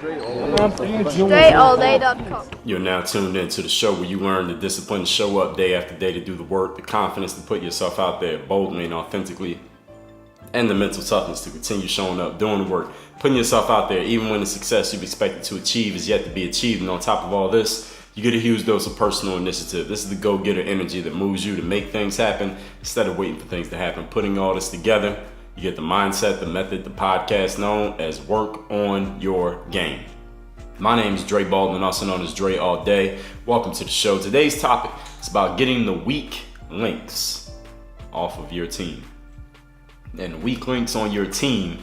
DreAllDay.com. You're now tuned in to the show where you learn the discipline to show up day after day to do the work, the confidence to put yourself out there boldly and authentically, and the mental toughness to continue showing up, doing the work, putting yourself out there even when the success you've expected to achieve is yet to be achieved. And on top of all this, you get a huge dose of personal initiative. This is the go-getter energy that moves you to make things happen instead of waiting for things to happen. Putting all this together, you get the mindset, the method, the podcast known as Work on Your Game. My name is Dre Baldwin, also known as Dre All Day. Welcome to the show. Today's topic is about getting the weak links off of your team. And weak links on your team,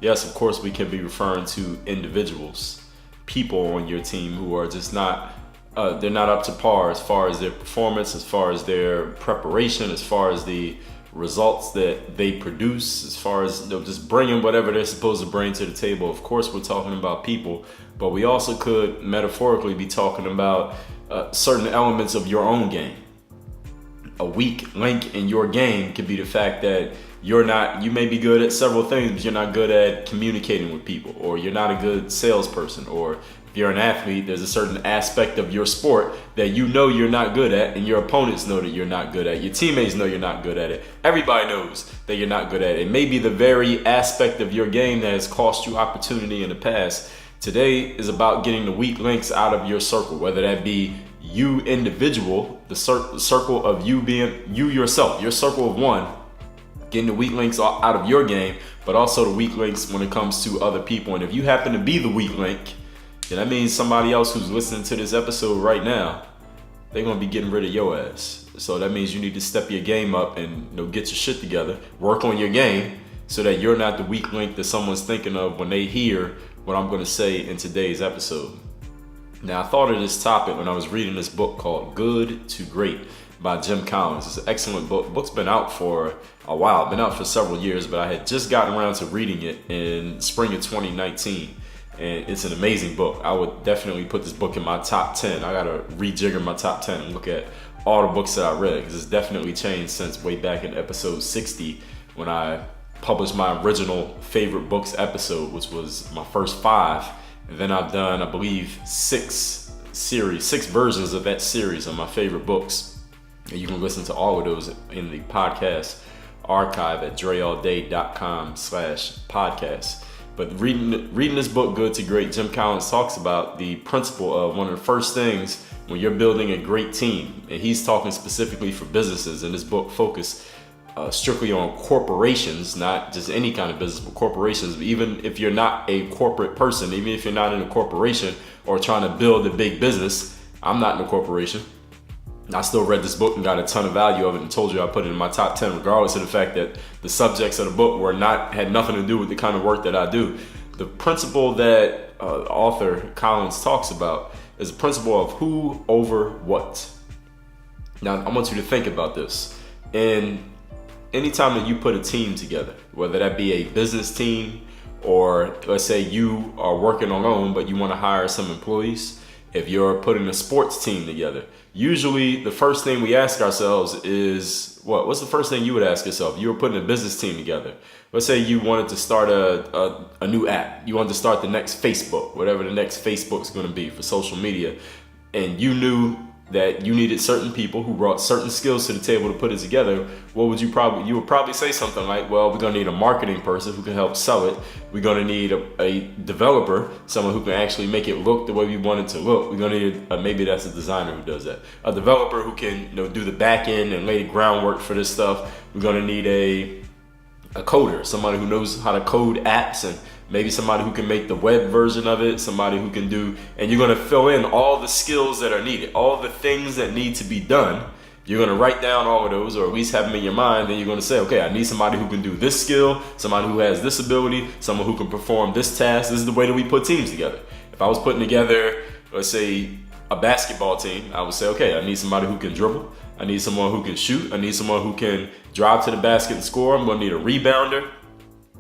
yes, of course, we can be referring to individuals, people on your team who are just not, they're not up to par as far as their performance, as far as their preparation, as far as the results that they produce, as far as just bringing whatever they're supposed to bring to the table. Of course, we're talking about people, but we also could metaphorically be talking about certain elements of your own game. A weak link in your game could be the fact that you may be good at several things, but you're not good at communicating with people, or you're not a good salesperson, or if you're an athlete, there's a certain aspect of your sport that you know you're not good at, and your opponents know that you're not good at. Your teammates know you're not good at it. Everybody knows that you're not good at it. It may be the very aspect of your game that has cost you opportunity in the past. Today is about getting the weak links out of your circle, whether that be you individual, the circle of you being you yourself, your circle of one, getting the weak links out of your game, but also the weak links when it comes to other people. And if you happen to be the weak link, then that means somebody else who's listening to this episode right now, they're gonna be getting rid of your ass. So that means you need to step your game up and get your shit together, work on your game, so that you're not the weak link that someone's thinking of when they hear what I'm gonna say in today's episode. Now, I thought of this topic when I was reading this book called Good to Great by Jim Collins. It's an excellent book. The book's been out for a while, been out for several years, but I had just gotten around to reading it in spring of 2019. And it's an amazing book. I would definitely put this book in my top 10. I gotta rejigger my top 10 and look at all the books that I read, because it's definitely changed since way back in episode 60 when I published my original favorite books episode, which was my first 5. And then I've done, I believe, 6 versions of that series of my favorite books. And you can listen to all of those in the podcast archive at dreallday.com/podcast. But reading this book, Good to Great, Jim Collins talks about the principle of one of the first things when you're building a great team. And he's talking specifically for businesses, and this book focused strictly on corporations, not just any kind of business, but corporations. Even if you're not a corporate person, even if you're not in a corporation or trying to build a big business, I'm not in a corporation. I still read this book and got a ton of value of it, and told you I put it in my top 10, regardless of the fact that the subjects of the book had nothing to do with the kind of work that I do. The principle that author Collins talks about is the principle of who over what. Now, I want you to think about this. And anytime that you put a team together, whether that be a business team, or let's say you are working alone but you want to hire some employees, if you're putting a sports team together, usually the first thing we ask ourselves is, what's the first thing you would ask yourself? You were putting a business team together. Let's say you wanted to start a new app. You wanted to start the next Facebook, whatever the next Facebook's going to be for social media. And you knew that you needed certain people who brought certain skills to the table to put it together. You would probably say something like, well, we're gonna need a marketing person who can help sell it. We're gonna need a developer, someone who can actually make it look the way we want it to look. We're gonna need, maybe that's a designer who does that. A developer who can do the back end and lay the groundwork for this stuff. We're gonna need a coder, somebody who knows how to code apps, and maybe somebody who can make the web version of it, somebody who can and you're gonna fill in all the skills that are needed, all the things that need to be done. You're gonna write down all of those, or at least have them in your mind. Then you're gonna say, okay, I need somebody who can do this skill, somebody who has this ability, someone who can perform this task. This is the way that we put teams together. If I was putting together, let's say, a basketball team, I would say, okay, I need somebody who can dribble. I need someone who can shoot. I need someone who can drive to the basket and score. I'm gonna need a rebounder.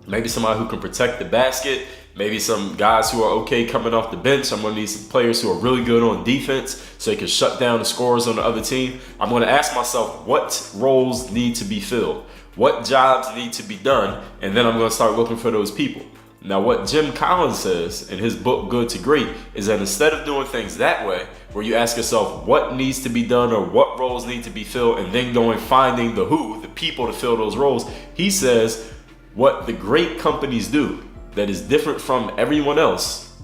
Maybe somebody who can protect the basket. Maybe some guys who are okay coming off the bench. I'm gonna need some players who are really good on defense so they can shut down the scorers on the other team. I'm gonna ask myself what roles need to be filled, what jobs need to be done, and then I'm gonna start looking for those people. Now, what Jim Collins says in his book, Good to Great, is that instead of doing things that way, where you ask yourself what needs to be done or what roles need to be filled, and then going finding the people to fill those roles, he says what the great companies do that is different from everyone else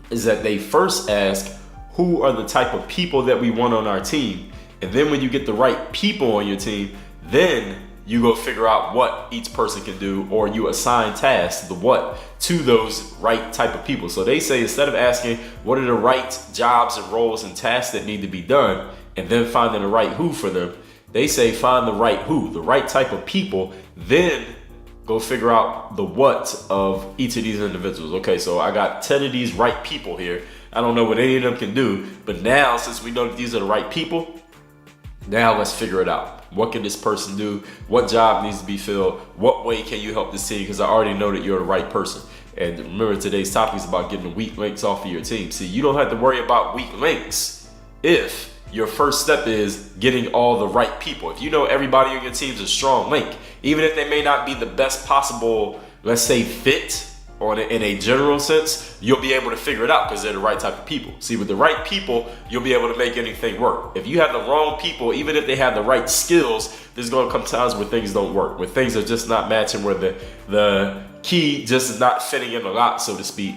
is that they first ask, who are the type of people that we want on our team? And then when you get the right people on your team, then you go figure out what each person can do, or you assign tasks, the what, to those right type of people. So they say instead of asking what are the right jobs and roles and tasks that need to be done, and then finding the right who for them, they say find the right who, the right type of people, then go figure out the what of each of these individuals. Okay, so I got 10 of these right people here. I don't know what any of them can do, but now since we know that these are the right people, now let's figure it out. What can this person do? What job needs to be filled? What way can you help this team? Because I already know that you're the right person. And remember, today's topic is about getting the weak links off of your team. See, you don't have to worry about weak links if your first step is getting all the right people. If you know everybody on your team is a strong link, even if they may not be the best possible, let's say, fit, or in a general sense, you'll be able to figure it out because they're the right type of people. See, with the right people, you'll be able to make anything work. If you have the wrong people, even if they have the right skills, there's going to come times where things don't work, where things are just not matching, where the key just is not fitting in a lot, so to speak,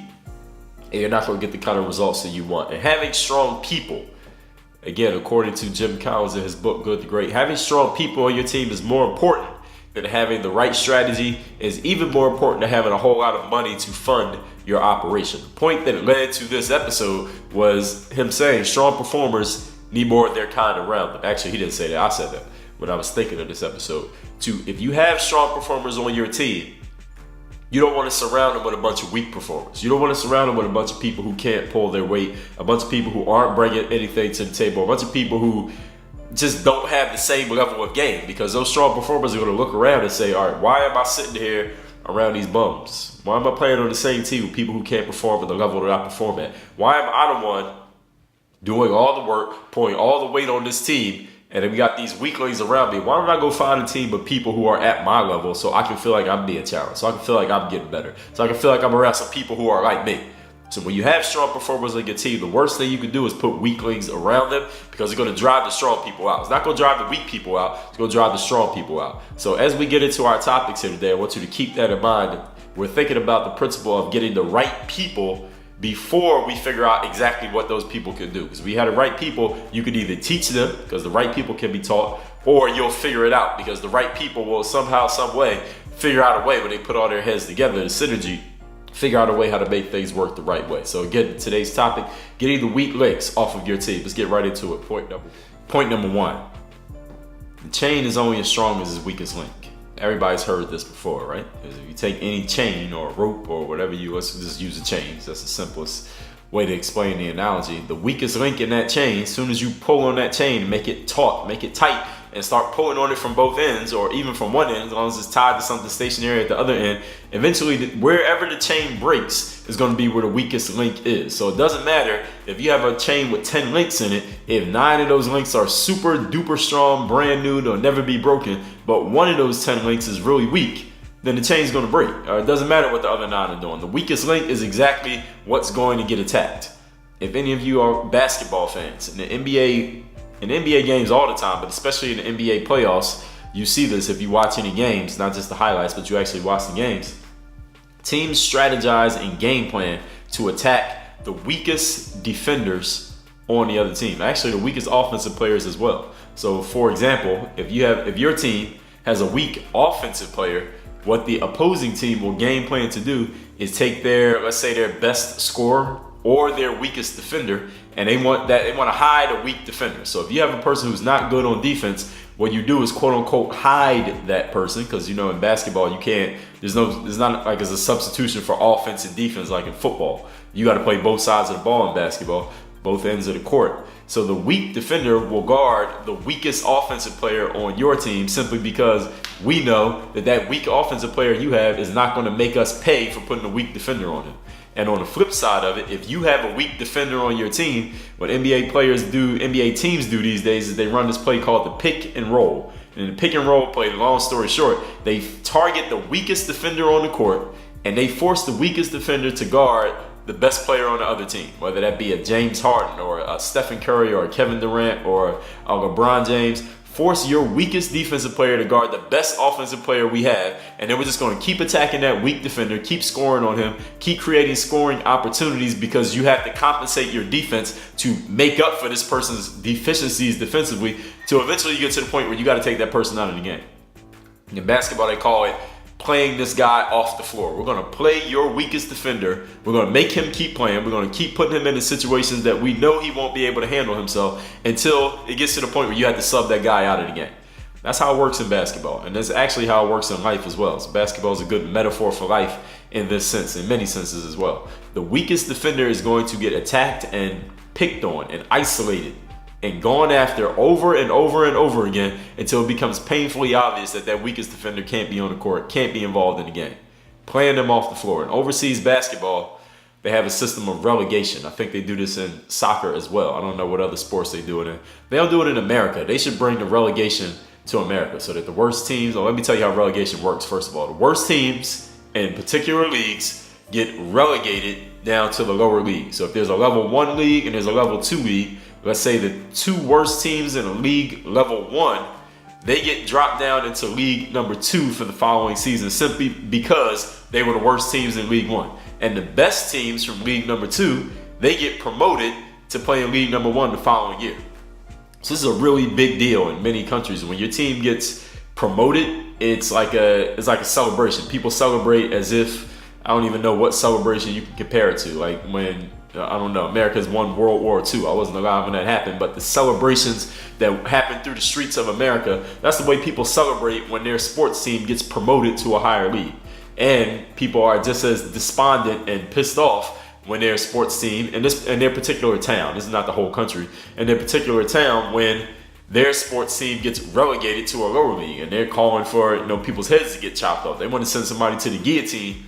and you're not going to get the kind of results that you want. And having strong people, again, according to Jim Collins in his book, Good to Great, having strong people on your team is more important than having the right strategy, is even more important than having a whole lot of money to fund your operation. The point that led to this episode was him saying strong performers need more of their kind around them. Actually, he didn't say that. I said that when I was thinking of this episode. If you have strong performers on your team, you don't want to surround them with a bunch of weak performers. You don't want to surround them with a bunch of people who can't pull their weight, a bunch of people who aren't bringing anything to the table, a bunch of people who just don't have the same level of game, because those strong performers are going to look around and say, all right, why am I sitting here around these bums? Why am I playing on the same team with people who can't perform at the level that I perform at? Why am I the one doing all the work, pulling all the weight on this team, and then we got these weaklings around me? Why don't I go find a team of people who are at my level so I can feel like I'm being challenged, so I can feel like I'm getting better, so I can feel like I'm around some people who are like me? So when you have strong performers on your team, the worst thing you can do is put weaklings around them, because it's going to drive the strong people out. It's not going to drive the weak people out. It's going to drive the strong people out. So as we get into our topics here today, I want you to keep that in mind. We're thinking about the principle of getting the right people before we figure out exactly what those people can do. Because if we had the right people, you could either teach them, because the right people can be taught, or you'll figure it out, because the right people will somehow, some way, figure out a way when they put all their heads together, the synergy, figure out a way how to make things work the right way. So again, today's topic, getting the weak links off of your team. Let's get right into it. Point number one. The chain is only as strong as its weakest link. Everybody's heard this before, right? If you take any chain or rope or whatever, let's just use a chain. That's the simplest way to explain the analogy. The weakest link in that chain, as soon as you pull on that chain, make it taut, make it tight, and start pulling on it from both ends, or even from one end, as long as it's tied to something stationary at the other end, eventually wherever the chain breaks is going to be where the weakest link is. So it doesn't matter if you have a chain with 10 links in it, if 9 of those links are super duper strong, brand new, they'll never be broken, but one of those 10 links is really weak, then the chain's going to break. It doesn't matter what the other 9 are doing. The weakest link is exactly what's going to get attacked. If any of you are basketball fans, in the NBA games all the time, but especially in the NBA playoffs, you see this if you watch any games, not just the highlights, but you actually watch the games. Teams strategize and game plan to attack the weakest defenders on the other team. Actually, the weakest offensive players as well. So, for example, if your team has a weak offensive player, what the opposing team will game plan to do is take let's say their best scorer or their weakest defender, and they want to hide a weak defender. So if you have a person who's not good on defense, what you do is quote unquote hide that person, because in basketball there's not like as a substitution for offense and defense like in football. You got to play both sides of the ball in basketball, both ends of the court. So the weak defender will guard the weakest offensive player on your team, simply because we know that weak offensive player you have is not going to make us pay for putting a weak defender on him. And on the flip side of it, if you have a weak defender on your team, what NBA teams do these days is they run this play called the pick and roll. And in the pick and roll play, long story short, they target the weakest defender on the court, and they force the weakest defender to guard the best player on the other team, whether that be a James Harden or a Stephen Curry or a Kevin Durant or a LeBron James. Force your weakest defensive player to guard the best offensive player we have, and then we're just going to keep attacking that weak defender, keep scoring on him, keep creating scoring opportunities, because you have to compensate your defense to make up for this person's deficiencies defensively, to eventually you get to the point where you got to take that person out of the game. In basketball, they call it playing this guy off the floor. We're going to play your weakest defender. We're going to make him keep playing. We're going to keep putting him in the situations that we know he won't be able to handle himself until it gets to the point where you have to sub that guy out of the game. That's how it works in basketball. And that's actually how it works in life as well. So basketball is a good metaphor for life in this sense, in many senses as well. The weakest defender is going to get attacked and picked on and isolated and gone after over and over and over again until it becomes painfully obvious that that weakest defender can't be on the court, can't be involved in the game. Playing them off the floor. In overseas basketball, they have a system of relegation. I think they do this in soccer as well. I don't know what other sports they do it in. They don't do it in America. They should bring the relegation to America so that the worst teams, let me tell you how relegation works first of all. The worst teams in particular leagues get relegated down to the lower league. So if there's a level 1 league and there's a level 2 league, let's say the 2 worst teams in a league level 1, they get dropped down into league number 2 for the following season simply because they were the worst teams in league 1. And the best teams from league number 2, they get promoted to play in league number 1 the following year. So this is a really big deal in many countries. When your team gets promoted, it's like a celebration. People celebrate as if, I don't even know what celebration you can compare it to. Like when, I don't know, America's won World War II. I wasn't alive when that happened, but the celebrations that happen through the streets of America, that's the way people celebrate when their sports team gets promoted to a higher league. And people are just as despondent and pissed off when their sports team, in their particular town, this is not the whole country, in their particular town, when their sports team gets relegated to a lower league and they're calling for, people's heads to get chopped off. They want to send somebody to the guillotine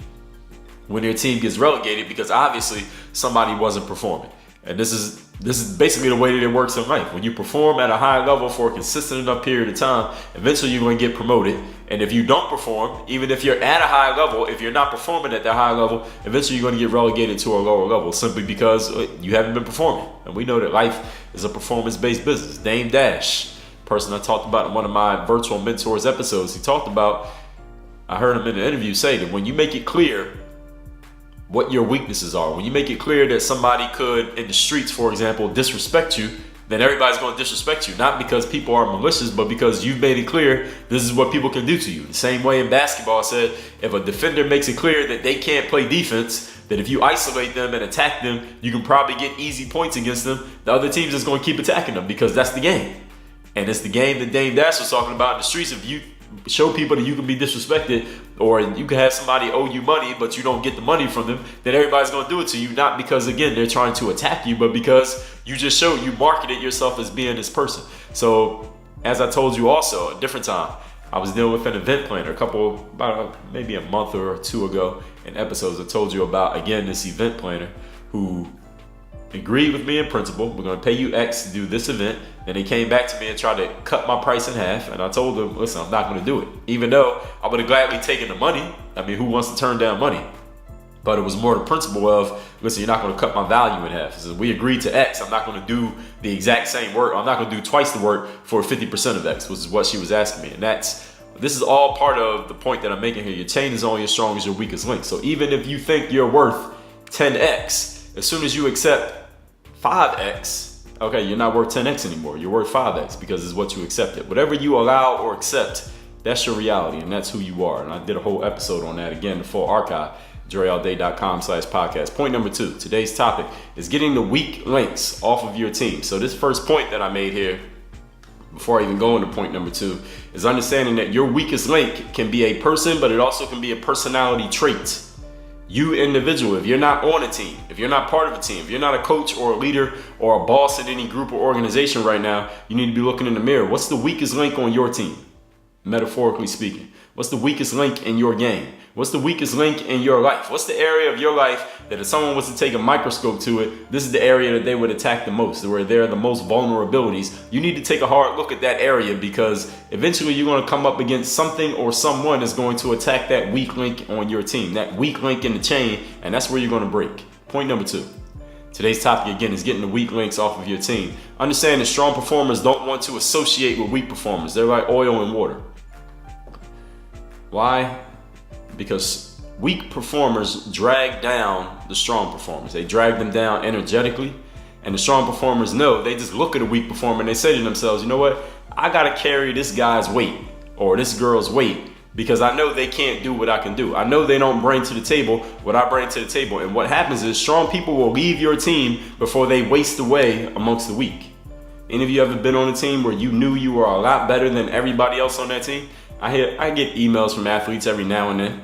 when their team gets relegated because obviously somebody wasn't performing. And this is basically the way that it works in life. When you perform at a high level for a consistent enough period of time, eventually you're going to get promoted. And if you don't perform, even if you're at a high level, if you're not performing at that high level, eventually you're going to get relegated to a lower level simply because you haven't been performing. And we know that life is a performance-based business. Dame Dash, person I talked about in one of my Virtual Mentors episodes, he talked about, I heard him in an interview say that when you make it clear what your weaknesses are, when you make it clear that somebody could, in the streets, for example, disrespect you, then everybody's going to disrespect you. Not because people are malicious, but because you've made it clear this is what people can do to you. The same way in basketball, I said, if a defender makes it clear that they can't play defense, that if you isolate them and attack them, you can probably get easy points against them, the other team's just going to keep attacking them because that's the game. And it's the game that Dame Dash was talking about in the streets. If you show people that you can be disrespected, or you can have somebody owe you money but you don't get the money from them, then everybody's going to do it to you, not because again they're trying to attack you, but because you just showed, you marketed yourself as being this person. So as I told you also a different time, I was dealing with an event planner about maybe a month or 2 ago in episodes. I told you about again this event planner who agreed with me in principle. We're going to pay you X to do this event. Then they came back to me and tried to cut my price in half. And I told them, listen, I'm not going to do it. Even though I would have gladly taken the money. I mean, who wants to turn down money? But it was more the principle of, listen, you're not going to cut my value in half. So we agreed to X. I'm not going to do the exact same work. I'm not going to do twice the work for 50% of X, which is what she was asking me. And this is all part of the point that I'm making here. Your chain is only as strong as your weakest link. So even if you think you're worth 10X, as soon as you accept 5X, okay, you're not worth 10X anymore. You're worth 5X because it's what you accepted. Whatever you allow or accept, that's your reality and that's who you are. And I did a whole episode on that. Again, the full archive, DreAllDay.com/podcast. Point number 2, today's topic is getting the weak links off of your team. So this first point that I made here, before I even go into point number 2, is understanding that your weakest link can be a person, but it also can be a personality trait. You individual, if you're not on a team, if you're not part of a team, if you're not a coach or a leader or a boss in any group or organization right now, you need to be looking in the mirror. What's the weakest link on your team? Metaphorically speaking, what's the weakest link in your game? What's the weakest link in your life? What's the area of your life that if someone was to take a microscope to it, this is the area that they would attack the most, where there are the most vulnerabilities? You need to take a hard look at that area, because eventually you're going to come up against something or someone is going to attack that weak link on your team, that weak link in the chain, and that's where you're going to break. Point number 2. Today's topic again is getting the weak links off of your team. Understand that strong performers don't want to associate with weak performers. They're like oil and water. Why? Because weak performers drag down the strong performers. They drag them down energetically, and the strong performers know, they just look at a weak performer and they say to themselves, you know what? I gotta carry this guy's weight or this girl's weight, because I know they can't do what I can do. I know they don't bring to the table what I bring to the table. And what happens is strong people will leave your team before they waste away amongst the weak. Any of you ever been on a team where you knew you were a lot better than everybody else on that team? I get emails from athletes every now and then,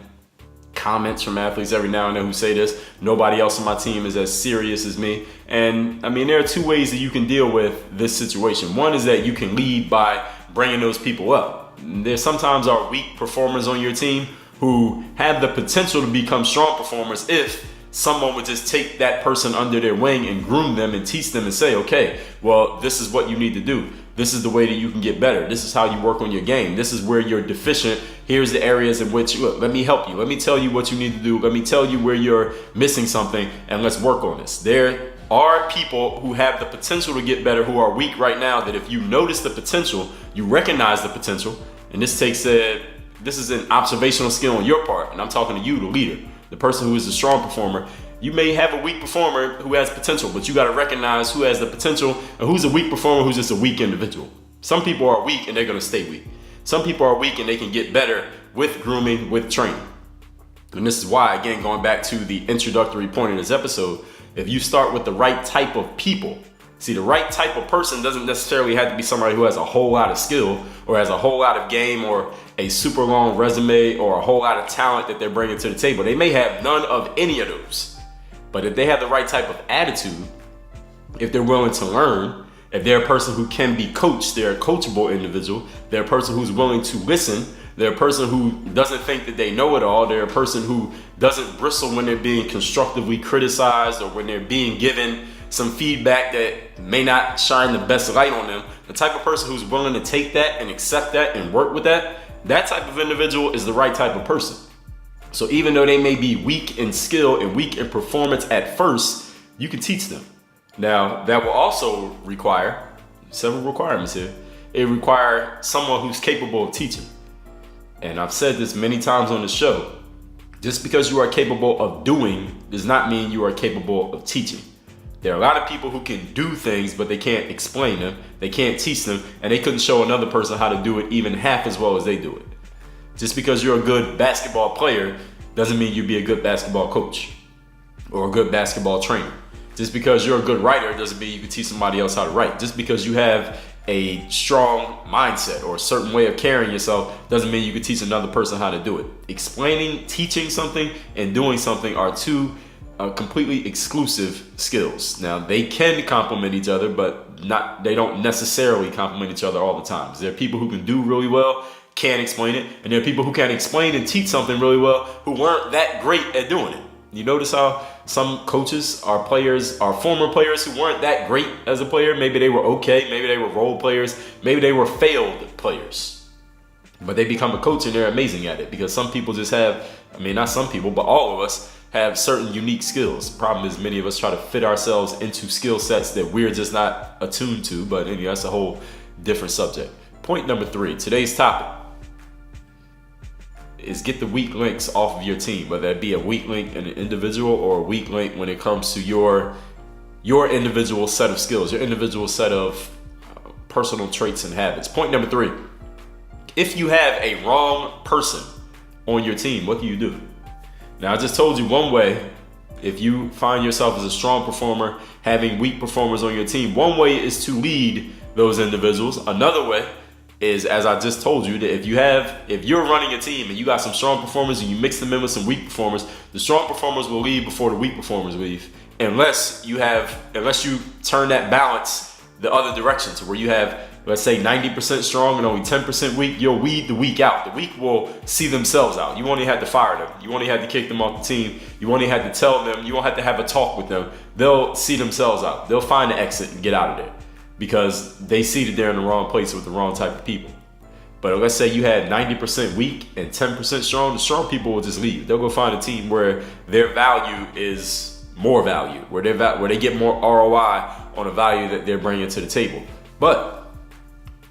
comments from athletes every now and then who say this: nobody else on my team is as serious as me. And I mean, there are 2 ways that you can deal with this situation. One is that you can lead by bringing those people up. There sometimes are weak performers on your team who have the potential to become strong performers if someone would just take that person under their wing and groom them and teach them and say, okay, well, this is what you need to do. This is the way that you can get better. This is how you work on your game. This is where you're deficient. Here's the areas in which, look, let me help you. Let me tell you what you need to do. Let me tell you where you're missing something, and let's work on this. There are people who have the potential to get better who are weak right now, that if you notice the potential, you recognize the potential, and this is an observational skill on your part, and I'm talking to you, the leader, the person who is a strong performer. You may have a weak performer who has potential, but you got to recognize who has the potential and who's a weak performer, who's just a weak individual. Some people are weak and they're going to stay weak. Some people are weak and they can get better with grooming, with training. And this is why, again, going back to the introductory point of this episode, if you start with the right type of people, see, the right type of person doesn't necessarily have to be somebody who has a whole lot of skill or has a whole lot of game or a super long resume or a whole lot of talent that they're bringing to the table. They may have none of any of those. But if they have the right type of attitude, if they're willing to learn, if they're a person who can be coached, they're a coachable individual, they're a person who's willing to listen, they're a person who doesn't think that they know it all, they're a person who doesn't bristle when they're being constructively criticized or when they're being given some feedback that may not shine the best light on them, the type of person who's willing to take that and accept that and work with that, that type of individual is the right type of person. So even though they may be weak in skill and weak in performance at first, you can teach them. Now, that will also require several requirements here. It requires someone who's capable of teaching. And I've said this many times on the show. Just because you are capable of doing does not mean you are capable of teaching. There are a lot of people who can do things, but they can't explain them, they can't teach them, and they couldn't show another person how to do it even half as well as they do it. Just because you're a good basketball player doesn't mean you'd be a good basketball coach or a good basketball trainer. Just because you're a good writer doesn't mean you can teach somebody else how to write. Just because you have a strong mindset or a certain way of carrying yourself doesn't mean you can teach another person how to do it. Explaining, teaching something, and doing something are 2 completely exclusive skills. Now, they can complement each other, but they don't necessarily complement each other all the time. There are people who can do really well, can't explain it, and there are people who can explain and teach something really well who weren't that great at doing it. You notice how some coaches are former players who weren't that great as a player. Maybe they were okay, maybe they were role players, maybe they were failed players, but they become a coach and they're amazing at it, because some people just have, not some people, but all of us have certain unique skills. The problem is many of us try to fit ourselves into skill sets that we're just not attuned to, but anyway, that's a whole different subject. Point number 3, today's topic is get the weak links off of your team, whether it be a weak link in an individual or a weak link when it comes to your individual set of skills, your individual set of personal traits and habits. Point number 3, if you have a wrong person on your team, what do you do? Now, I just told you one way. If you find yourself as a strong performer, having weak performers on your team, one way is to lead those individuals. Another way is, as I just told you, that if you're running a team and you got some strong performers and you mix them in with some weak performers, the strong performers will lead before the weak performers leave, unless you turn that balance the other direction to where you have let's say 90% strong and only 10% weak, you'll weed the weak out. The weak will see themselves out. You only had to fire them. You only had to kick them off the team. You only had to tell them. You don't have to have a talk with them. They'll see themselves out. They'll find the exit and get out of there because they see that they're in the wrong place with the wrong type of people. But let's say you had 90% weak and 10% strong. The strong people will just leave. They'll go find a team where their value is more value, where they get more ROI on the value that they're bringing to the table. But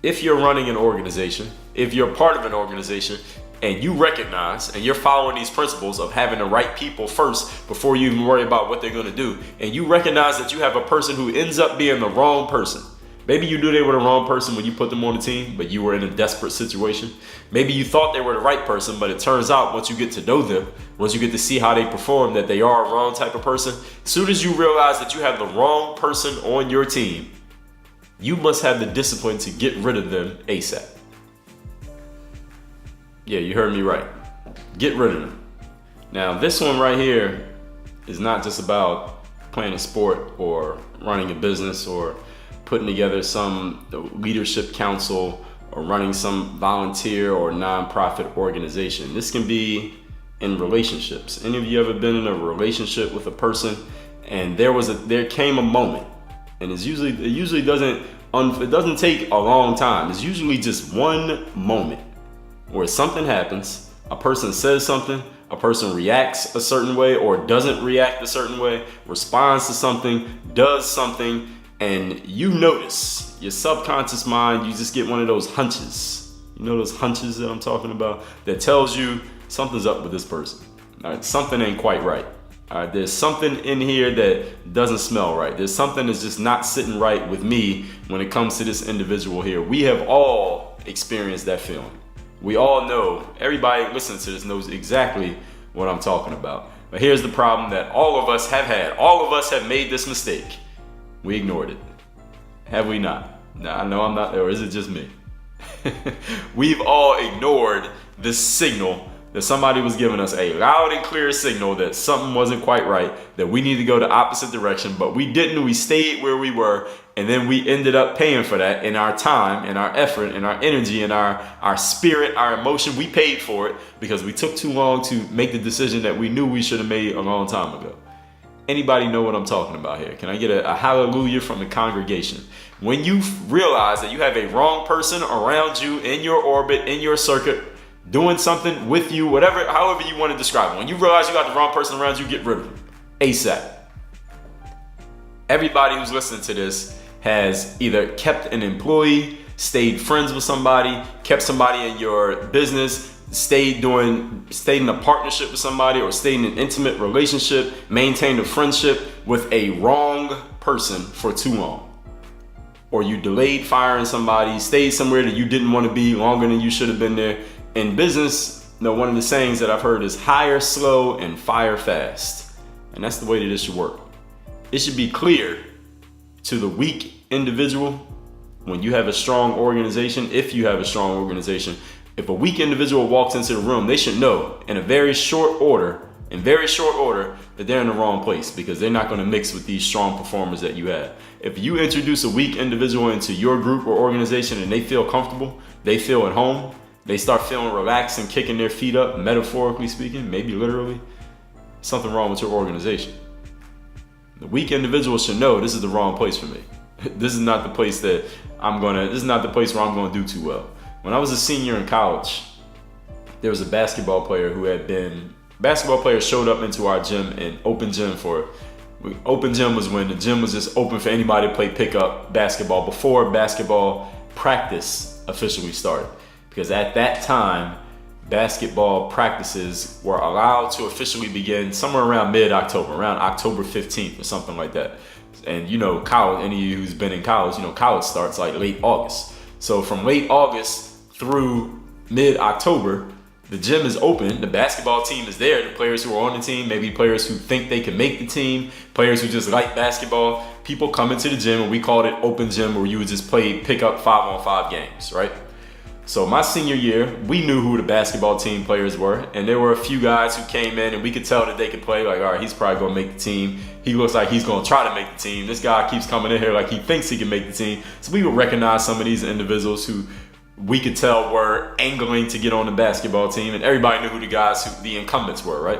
if you're running an organization, if you're part of an organization, and you recognize and you're following these principles of having the right people first before you even worry about what they're going to do, and you recognize that you have a person who ends up being the wrong person. Maybe you knew they were the wrong person when you put them on the team, but you were in a desperate situation. Maybe you thought they were the right person, but it turns out once you get to know them, once you get to see how they perform, that they are a wrong type of person. As soon as you realize that you have the wrong person on your team, you must have the discipline to get rid of them ASAP. Yeah, you heard me right. Get rid of them. Now, this one right here is not just about playing a sport or running a business or putting together some leadership council or running some volunteer or nonprofit organization. This can be in relationships. Any of you ever been in a relationship with a person and there came a moment, and it usually doesn't take a long time. It's usually just one moment where something happens, a person says something, a person reacts a certain way or doesn't react a certain way, responds to something, does something, and you notice, your subconscious mind, you just get one of those hunches. You know those hunches that I'm talking about? That tells you something's up with this person. All right, something ain't quite right. All right, there's something in here that doesn't smell right. There's something that's just not sitting right with me when it comes to this individual here. We have all experienced that feeling. We all know, everybody listening to this knows exactly what I'm talking about. But here's the problem that all of us have had. All of us have made this mistake. We ignored it. Have we not? Now, I know I'm not, or is it just me? We've all ignored this signal that somebody was giving us, a loud and clear signal that something wasn't quite right, that we need to go the opposite direction, but we didn't. We stayed where we were, and then we ended up paying for that in our time, in our effort, in our energy, in our spirit, our emotion. We paid for it because we took too long to make the decision that we knew we should have made a long time ago. Anybody know what I'm talking about here? Can I get a hallelujah from the congregation? When you realize that you have a wrong person around you, in your orbit, in your circuit, doing something with you, whatever, however you want to describe it. When you realize you got the wrong person around you, get rid of them ASAP. Everybody who's listening to this has either kept an employee, stayed friends with somebody, kept somebody in your business, stayed in a partnership with somebody, or stayed in an intimate relationship, maintained a friendship with a wrong person for too long. Or you delayed firing somebody, stayed somewhere that you didn't want to be longer than you should have been there. In business, one of the sayings that I've heard is hire slow and fire fast. And that's the way that this should work. It should be clear to the weak individual when you have a strong organization, if you have a strong organization. If a weak individual walks into the room, they should know in very short order, that they're in the wrong place, because they're not going to mix with these strong performers that you have. If you introduce a weak individual into your group or organization and they feel comfortable, they feel at home, they start feeling relaxed and kicking their feet up, metaphorically speaking, maybe literally, something wrong with your organization. The weak individual should know this is the wrong place for me. This is not the place where I'm going to do too well. When I was a senior in college, there was a basketball player showed up into our gym and open gym for it. Open gym was when the gym was just open for anybody to play pickup basketball before basketball practice officially started. Because at that time, basketball practices were allowed to officially begin somewhere around mid-October, around October 15th or something like that. And college, any of you who's been in college, college starts like late August. So from late August through mid-October, the gym is open, the basketball team is there, the players who are on the team, maybe players who think they can make the team, players who just like basketball, people come into the gym, and we called it open gym, where you would just play pick up 5-on-5 games, right? So my senior year, we knew who the basketball team players were, and there were a few guys who came in and we could tell that they could play. Like, all right, he's probably going to make the team. He looks like he's going to try to make the team. This guy keeps coming in here like he thinks he can make the team. So we would recognize some of these individuals who we could tell were angling to get on the basketball team, and everybody knew who the guys, who the incumbents were, right?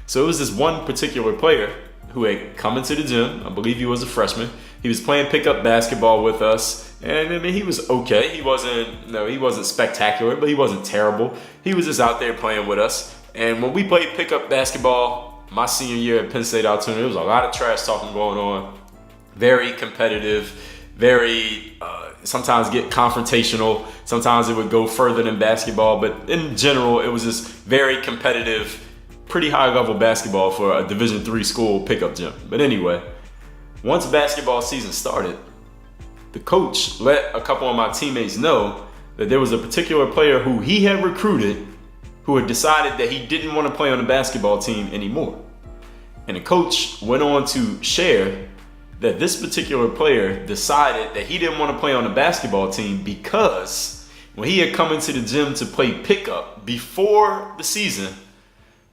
So it was this one particular player who had come into the gym. I believe he was a freshman. He was playing pickup basketball with us, and I mean, he was okay. He wasn't spectacular, but he wasn't terrible. He was just out there playing with us. And when we played pickup basketball my senior year at Penn State Altoona, there was a lot of trash talking going on. Very competitive, very sometimes get confrontational. Sometimes it would go further than basketball, but in general, it was just very competitive, pretty high level basketball for a Division III school pickup gym. But anyway, once basketball season started, the coach let a couple of my teammates know that there was a particular player who he had recruited who had decided that he didn't want to play on the basketball team anymore. And the coach went on to share that this particular player decided that he didn't want to play on the basketball team because when he had come into the gym to play pickup before the season,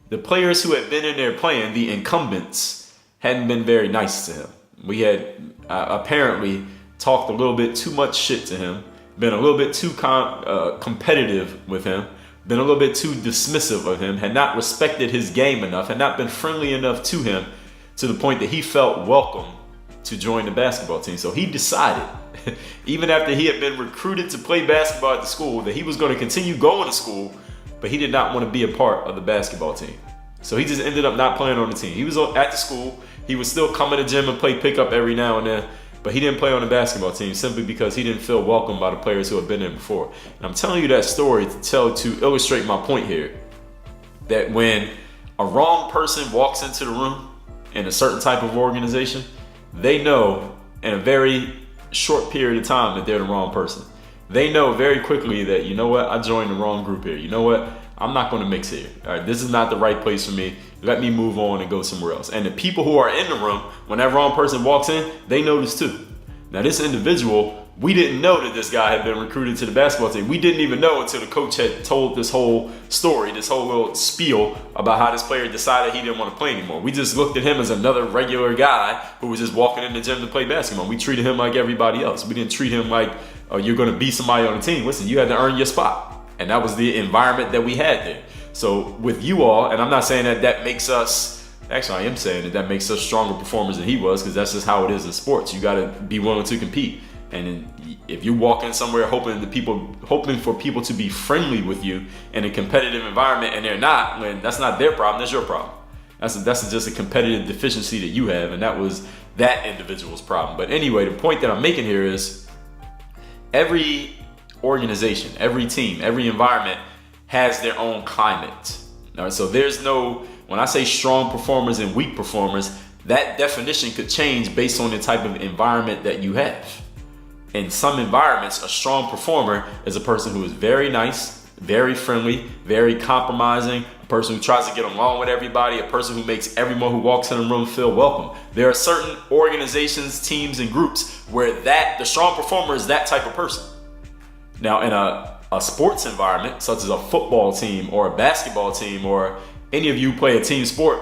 the players who had been in there playing, the incumbents, hadn't been very nice to him. We had apparently talked a little bit too much shit to him, been a little bit too competitive with him, been a little bit too dismissive of him, had not respected his game enough, had not been friendly enough to him to the point that he felt welcome to join the basketball team. So he decided, even after he had been recruited to play basketball at the school, that he was going to continue going to school, but he did not want to be a part of the basketball team. So he just ended up not playing on the team. He was at the school. He would still come to the gym and play pickup every now and then, but he didn't play on the basketball team simply because he didn't feel welcomed by the players who had been there before. And I'm telling you that story to illustrate my point here, that when a wrong person walks into the room in a certain type of organization, they know in a very short period of time that they're the wrong person. They know very quickly that, you know what, I joined the wrong group here. You know what, I'm not going to mix here. All right, this is not the right place for me. Let me move on and go somewhere else. And the people who are in the room, when that wrong person walks in, they notice too. Now this individual, we didn't know that this guy had been recruited to the basketball team. We didn't even know until the coach had told this whole story, this whole little spiel about how this player decided he didn't want to play anymore. We just looked at him as another regular guy who was just walking in the gym to play basketball. We treated him like everybody else. We didn't treat him like, oh, you're going to be somebody on the team. Listen, you had to earn your spot. And that was the environment that we had there. So with you all, and I'm not saying that makes us, actually I am saying that makes us stronger performers than he was, because that's just how it is in sports. You got to be willing to compete. And if you walk in somewhere hoping for people to be friendly with you in a competitive environment and they're not, when that's not their problem, that's your problem. That's just a competitive deficiency that you have, and that was that individual's problem. But anyway, the point that I'm making here is every organization, every team, every environment has their own climate. All right, so there's no, when I say strong performers and weak performers, that definition could change based on the type of environment that you have. In some environments, a strong performer is a person who is very nice, very friendly, very compromising, a person who tries to get along with everybody, a person who makes everyone who walks in the room feel welcome. There are certain organizations, teams, and groups where the strong performer is that type of person. Now, in a sports environment, such as a football team or a basketball team, or any of you play a team sport,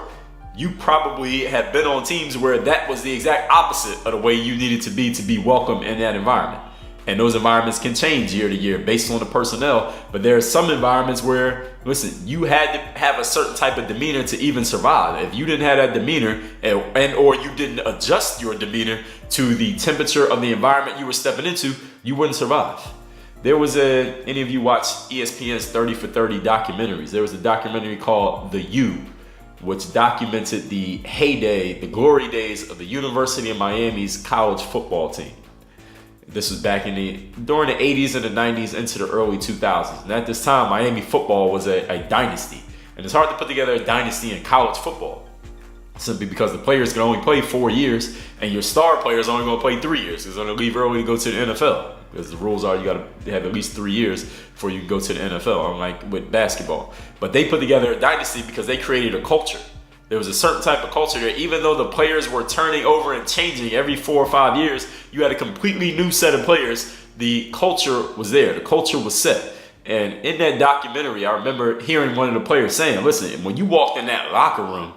you probably have been on teams where that was the exact opposite of the way you needed to be welcome in that environment. And those environments can change year to year based on the personnel. But there are some environments where, listen, you had to have a certain type of demeanor to even survive. If you didn't have that demeanor or you didn't adjust your demeanor to the temperature of the environment you were stepping into, you wouldn't survive. There was any of you watched ESPN's 30 for 30 documentaries. There was a documentary called The U, which documented the heyday, the glory days of the University of Miami's college football team. This was back during the 80s and the 90s into the early 2000s. And at this time, Miami football was a dynasty. And it's hard to put together a dynasty in college football, simply because the players can only play 4 years and your star players are only going to play 3 years. They're going to leave early to go to the NFL. Because the rules are you got to have at least 3 years before you can go to the NFL, unlike with basketball. But they put together a dynasty because they created a culture. There was a certain type of culture there. Even though the players were turning over and changing every 4 or 5 years, you had a completely new set of players. The culture was there. The culture was set. And in that documentary, I remember hearing one of the players saying, listen, when you walked in that locker room,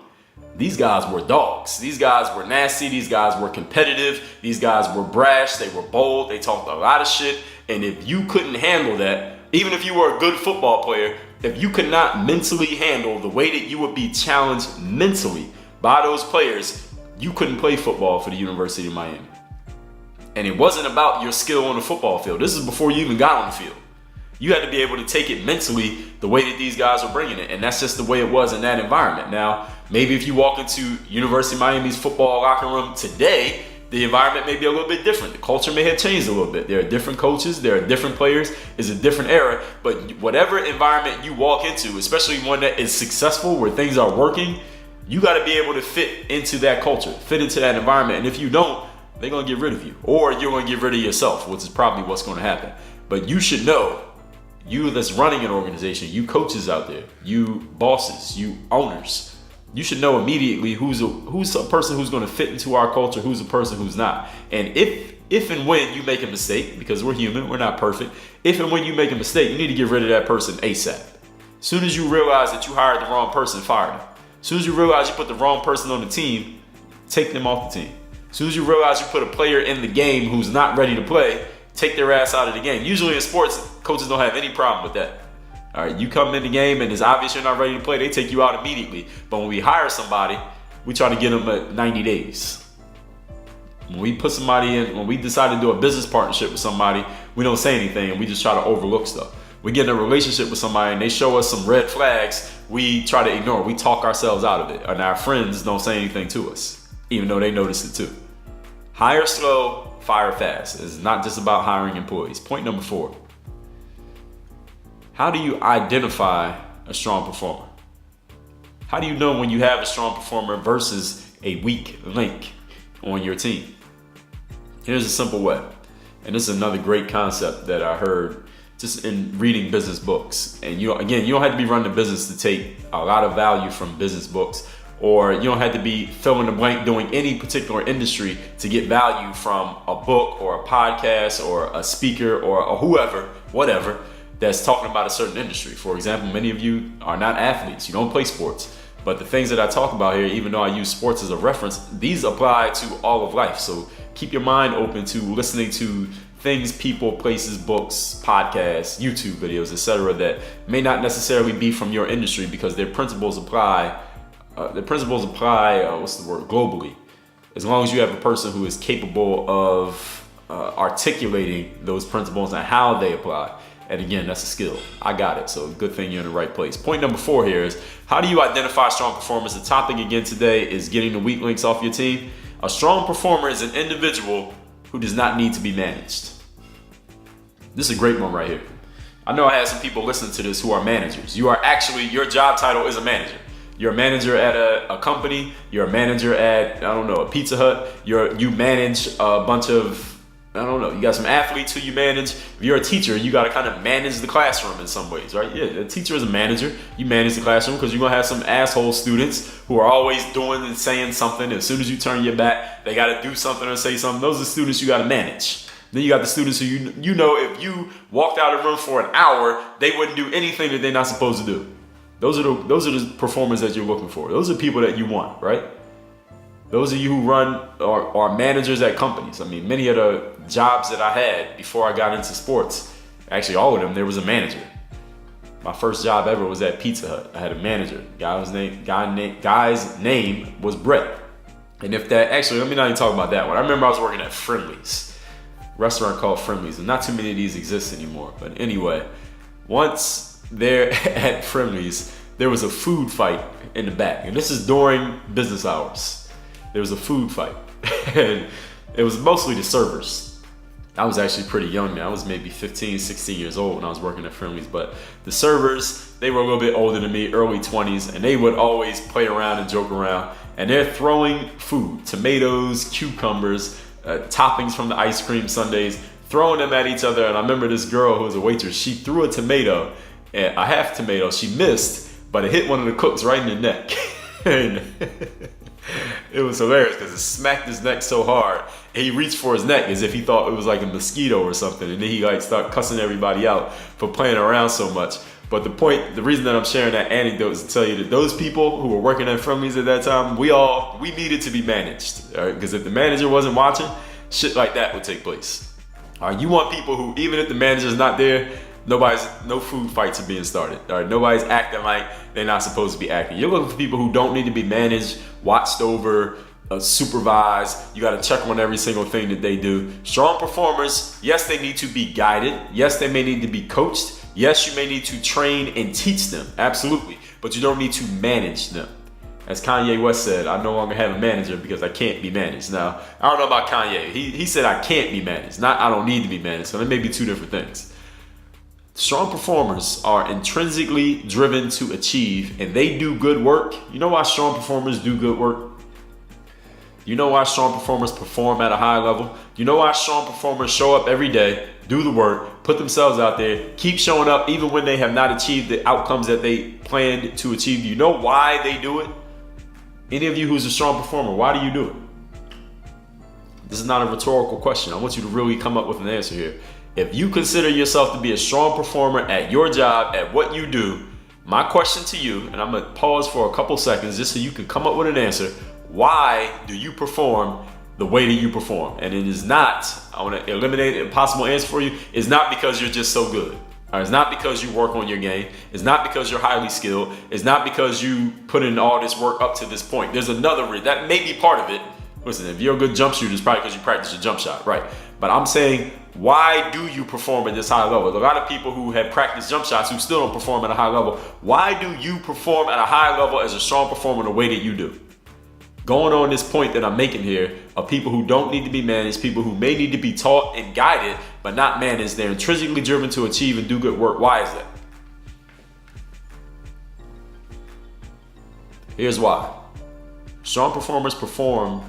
these guys were dogs. These guys were nasty. These guys were competitive. These guys were brash. They were bold. They talked a lot of shit. And if you couldn't handle that, even if you were a good football player, if you could not mentally handle the way that you would be challenged mentally by those players, you couldn't play football for the University of Miami. And it wasn't about your skill on the football field. This is before you even got on the field. You had to be able to take it mentally the way that these guys were bringing it. And that's just the way it was in that environment. Now, maybe if you walk into University of Miami's football locker room today, the environment may be a little bit different. The culture may have changed a little bit. There are different coaches. There are different players. It's a different era. But whatever environment you walk into, especially one that is successful, where things are working, you got to be able to fit into that culture, fit into that environment. And if you don't, they're going to get rid of you. Or you're going to get rid of yourself, which is probably what's going to happen. But you should know, you that's running an organization, you coaches out there, you bosses, you owners, you should know immediately who's a person who's going to fit into our culture, who's a person who's not. And if and when you make a mistake, because we're human, we're not perfect, if and when you make a mistake, you need to get rid of that person ASAP. As soon as you realize that you hired the wrong person, fire them. As soon as you realize you put the wrong person on the team, take them off the team. As soon as you realize you put a player in the game who's not ready to play, take their ass out of the game. Usually in sports, coaches don't have any problem with that. All right, you come in the game and it's obvious you're not ready to play, they take you out immediately. But when we hire somebody, we try to get them at 90 days. When we put somebody in, when we decide to do a business partnership with somebody, we don't say anything and we just try to overlook stuff. We get in a relationship with somebody and they show us some red flags, we try to ignore. We talk ourselves out of it. And our friends don't say anything to us, even though they notice it too. Hire slow, fire fast. It's not just about hiring employees. Point number 4. How do you identify a strong performer? How do you know when you have a strong performer versus a weak link on your team? Here's a simple way. And this is another great concept that I heard just in reading business books. And you don't have to be running a business to take a lot of value from business books, or you don't have to be fill in the blank doing any particular industry to get value from a book or a podcast or a speaker or whoever, whatever, that's talking about a certain industry. For example, many of you are not athletes. You don't play sports. But the things that I talk about here, even though I use sports as a reference, these apply to all of life. So keep your mind open to listening to things, people, places, books, podcasts, YouTube videos, etc., that may not necessarily be from your industry, because their principles apply. Globally. As long as you have a person who is capable of articulating those principles and how they apply. And again, that's a skill. I got it. So good thing you're in the right place. Point number 4 here is, how do you identify strong performers? The topic again today is getting the weak links off your team. A strong performer is an individual who does not need to be managed. This is a great one right here. I know I have some people listening to this who are managers. Your job title is a manager. You're a manager at a company. You're a manager at, a Pizza Hut. You manage a bunch of, you got some athletes who you manage. If you're a teacher, you got to kind of manage the classroom in some ways, right? Yeah, a teacher is a manager. You manage the classroom because you're going to have some asshole students who are always doing and saying something. As soon as you turn your back, they got to do something or say something. Those are the students you got to manage. Then you got the students who you know if you walked out of the room for an hour, they wouldn't do anything that they're not supposed to do. Those are the performers that you're looking for. Those are people that you want, right? Those of you who run or are managers at companies. I mean, many of the jobs that I had before I got into sports, actually all of them, there was a manager. My first job ever was at Pizza Hut. I had a manager. Guy's name was Brett. And let me not even talk about that one. I remember I was working at Friendly's, restaurant called Friendly's, and not too many of these exist anymore. But anyway, once there at Friendly's, there was a food fight in the back. And this is during business hours. There was a food fight. And it was mostly the servers. I was actually pretty young then. I was maybe 15, 16 years old when I was working at Friendly's. But the servers, they were a little bit older than me, early 20s, and they would always play around and joke around. And they're throwing food, tomatoes, cucumbers, toppings from the ice cream sundaes, throwing them at each other. And I remember this girl who was a waitress, she threw a tomato, a half tomato. She missed, but it hit one of the cooks right in the neck. It was hilarious because it smacked his neck so hard. And he reached for his neck as if he thought it was like a mosquito or something. And then he like started cussing everybody out for playing around so much. But the reason that I'm sharing that anecdote is to tell you that those people who were working at Friendly's at that time, we needed to be managed. All right? Because if the manager wasn't watching, shit like that would take place. All right? You want people who, even if the manager's not there, no food fights are being started. All right? Nobody's acting like they're not supposed to be acting. You're looking for people who don't need to be managed, watched over, supervised. You got to check on every single thing that they do. Strong performers, yes, they need to be guided. Yes, they may need to be coached. Yes, you may need to train and teach them. Absolutely. But you don't need to manage them. As Kanye West said, I no longer have a manager because I can't be managed. Now, I don't know about Kanye. He said I can't be managed, not I don't need to be managed. So there may be two different things. Strong performers are intrinsically driven to achieve, and they do good work. You know why strong performers do good work? You know why strong performers perform at a high level? You know why strong performers show up every day, do the work, put themselves out there, keep showing up even when they have not achieved the outcomes that they planned to achieve? You know why they do it? Any of you who's a strong performer, why do you do it? This is not a rhetorical question. I want you to really come up with an answer here. If you consider yourself to be a strong performer at your job, at what you do, my question to you, and I'm going to pause for a couple seconds just so you can come up with an answer. Why do you perform the way that you perform? And it is not, I want to eliminate an impossible answer for you, it's not because you're just so good. It's not because you work on your game. It's not because you're highly skilled. It's not because you put in all this work up to this point. There's another reason. That may be part of it. Listen, if you're a good jump shooter, it's probably because you practice your jump shot, right? But I'm saying, why do you perform at this high level? A lot of people who have practiced jump shots who still don't perform at a high level. Why do you perform at a high level as a strong performer the way that you do? Going on this point that I'm making here of people who don't need to be managed, people who may need to be taught and guided, but not managed. They're intrinsically driven to achieve and do good work. Why is that? Here's why. Strong performers perform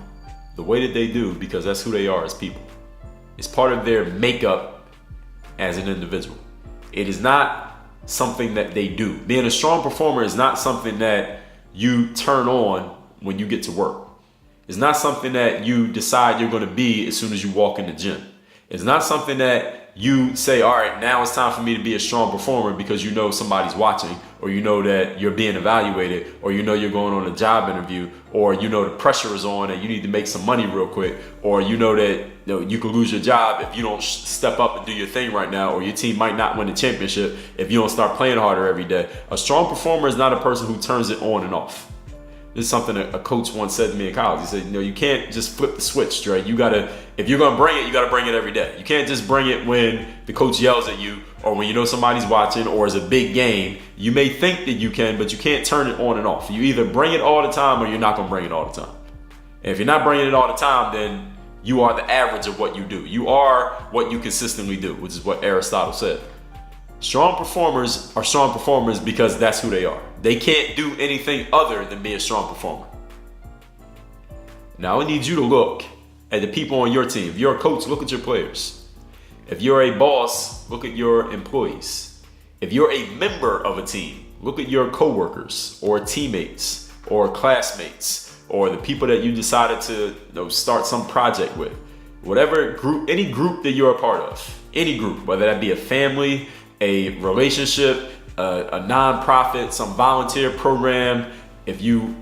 the way that they do because that's who they are as people. It's part of their makeup as an individual. It is not something that they do. Being a strong performer is not something that you turn on when you get to work. It's not something that you decide you're going to be as soon as you walk in the gym. It's not something that you say, all right, now it's time for me to be a strong performer because you know somebody's watching, or you know that you're being evaluated, or you know you're going on a job interview, or you know the pressure is on and you need to make some money real quick, or you know that you could lose your job if you don't step up and do your thing right now, or your team might not win the championship if you don't start playing harder every day. A strong performer is not a person who turns it on and off. This is something that a coach once said to me in college. He said, you can't just flip the switch, Dre. You gotta, if you're gonna bring it, you gotta bring it every day. You can't just bring it when the coach yells at you, or when you know somebody's watching, or it's a big game. You may think that you can, but you can't turn it on and off. You either bring it all the time, or you're not gonna bring it all the time. And if you're not bringing it all the time, then you are the average of what you do. You are what you consistently do, which is what Aristotle said. Strong performers are strong performers because that's who they are. They can't do anything other than be a strong performer. Now I need you to look at the people on your team. If you're a coach, look at your players. If you're a boss, look at your employees. If you're a member of a team, look at your coworkers or teammates or classmates or the people that you decided to start some project with. Whatever group, any group that you're a part of, any group, whether that be a family, a relationship, a nonprofit, some volunteer program, if you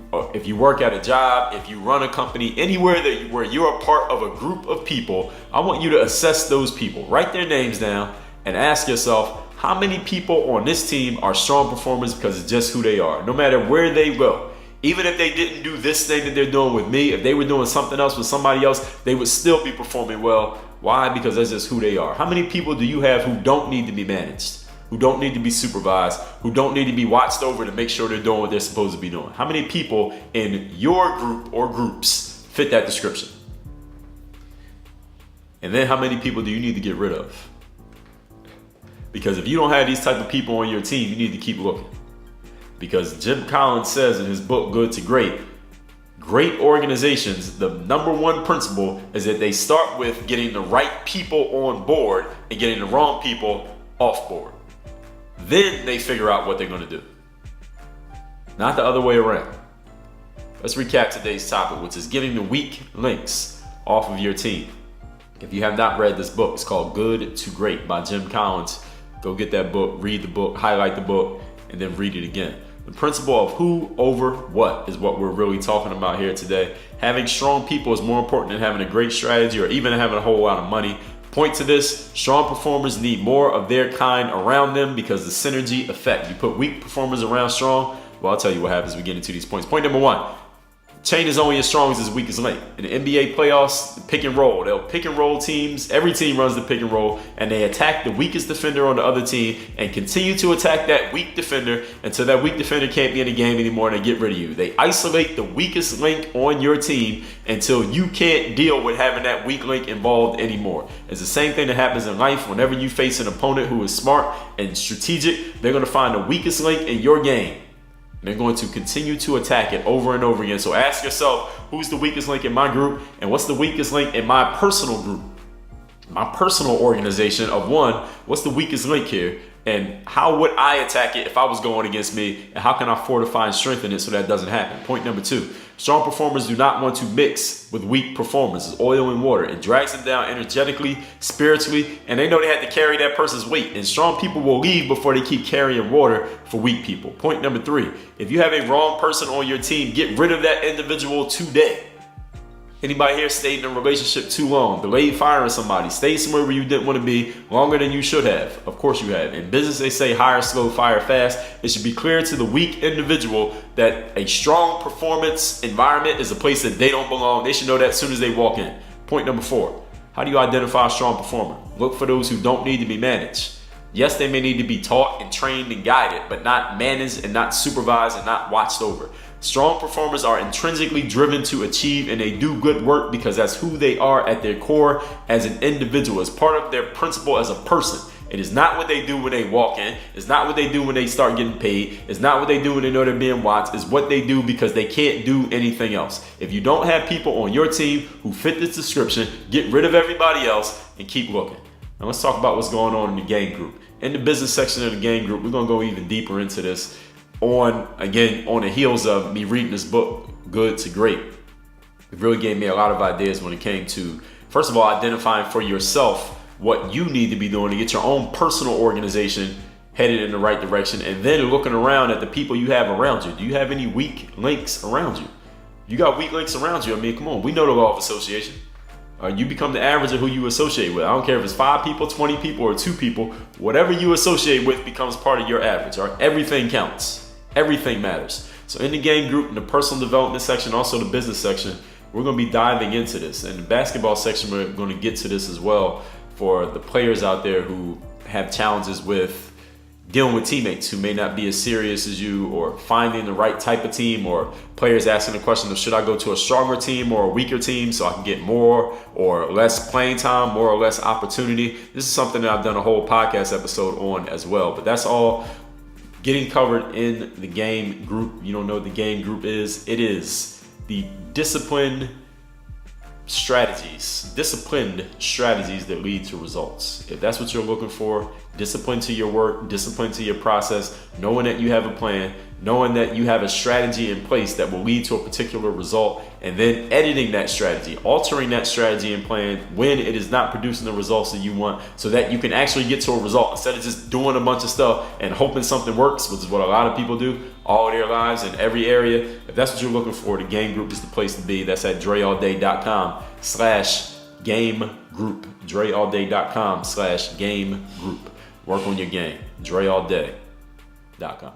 work at a job, if you run a company, anywhere where you're a part of a group of people, I want you to assess those people. Write their names down and ask yourself, how many people on this team are strong performers because it's just who they are, no matter where they go. Even if they didn't do this thing that they're doing with me, if they were doing something else with somebody else, they would still be performing well. Why? Because that's just who they are. How many people do you have who don't need to be managed, who don't need to be supervised, who don't need to be watched over to make sure they're doing what they're supposed to be doing? How many people in your group or groups fit that description? And then how many people do you need to get rid of? Because if you don't have these type of people on your team, you need to keep looking. Because Jim Collins says in his book, Good to Great, great organizations, the number one principle is that they start with getting the right people on board and getting the wrong people off board. Then they figure out what they're going to do. Not the other way around. Let's recap today's topic, which is getting the weak links off of your team. If you have not read this book, it's called Good to Great by Jim Collins. Go get that book, read the book, highlight the book, and then read it again. The principle of who over what is what we're really talking about here today. Having strong people is more important than having a great strategy or even having a whole lot of money. Point to this: strong performers need more of their kind around them because the synergy effect. You put weak performers around strong, well, I'll tell you what happens as we get into these points. Point number one: chain is only as strong as its weakest link. In the NBA playoffs, the pick and roll. They'll pick and roll teams. Every team runs the pick and roll, and they attack the weakest defender on the other team and continue to attack that weak defender until that weak defender can't be in the game anymore and they get rid of you. They isolate the weakest link on your team until you can't deal with having that weak link involved anymore. It's the same thing that happens in life. Whenever you face an opponent who is smart and strategic, they're going to find the weakest link in your game. They're going to continue to attack it over and over again. So ask yourself, who's the weakest link in my group? And what's the weakest link in my personal group? My personal organization of one, what's the weakest link here? And how would I attack it if I was going against me? And how can I fortify and strengthen it so that doesn't happen? Point number two: strong performers do not want to mix with weak performers. It's oil and water. It drags them down energetically, spiritually, and they know they had to carry that person's weight. And strong people will leave before they keep carrying water for weak people. Point number three: if you have a wrong person on your team, get rid of that individual today. Anybody here stayed in a relationship too long, delayed firing somebody, stayed somewhere where you didn't want to be longer than you should have? Of course you have. In business, they say hire slow, fire fast. It should be clear to the weak individual that a strong performance environment is a place that they don't belong. They should know that as soon as they walk in. Point number four: how do you identify a strong performer? Look for those who don't need to be managed. Yes, they may need to be taught and trained and guided, but not managed and not supervised and not watched over. Strong performers are intrinsically driven to achieve, and they do good work because that's who they are at their core as an individual. It's part of their principle as a person. It is not what they do when they walk in. It's not what they do when they start getting paid. It's not what they do when they know they're being watched. It's what they do because they can't do anything else. If you don't have people on your team who fit this description, get rid of everybody else and keep looking. Now let's talk about what's going on in the game group. In the business section of the game group, we're going to go even deeper into this on the heels of me reading this book, Good to Great. It really gave me a lot of ideas when it came to, first of all, identifying for yourself what you need to be doing to get your own personal organization headed in the right direction, and then looking around at the people you have around you. Do you have any weak links around you? You got weak links around you. I mean, come on, we know the law of association. You become the average of who you associate with. I don't care if it's 5 people, 20 people, or 2 people. Whatever you associate with becomes part of your average. All right? Everything counts. Everything matters. So in the game group, in the personal development section, also the business section, we're going to be diving into this. In the basketball section, we're going to get to this as well for the players out there who have challenges with dealing with teammates who may not be as serious as you, or finding the right type of team, or players asking the question of should I go to a stronger team or a weaker team so I can get more or less playing time, more or less opportunity. This is something that I've done a whole podcast episode on as well, but that's all getting covered in the game group. You don't know what the game group is? It is the disciplined strategies that lead to results. If that's what you're looking for, discipline to your work, discipline to your process, knowing that you have a plan, knowing that you have a strategy in place that will lead to a particular result, and then editing that strategy, altering that strategy and plan when it is not producing the results that you want, so that you can actually get to a result instead of just doing a bunch of stuff and hoping something works, which is what a lot of people do all their lives in every area. If that's what you're looking for, the game group is the place to be. That's at dreallday.com/game group. dreallday.com/game group. Work on your game. dreallday.com.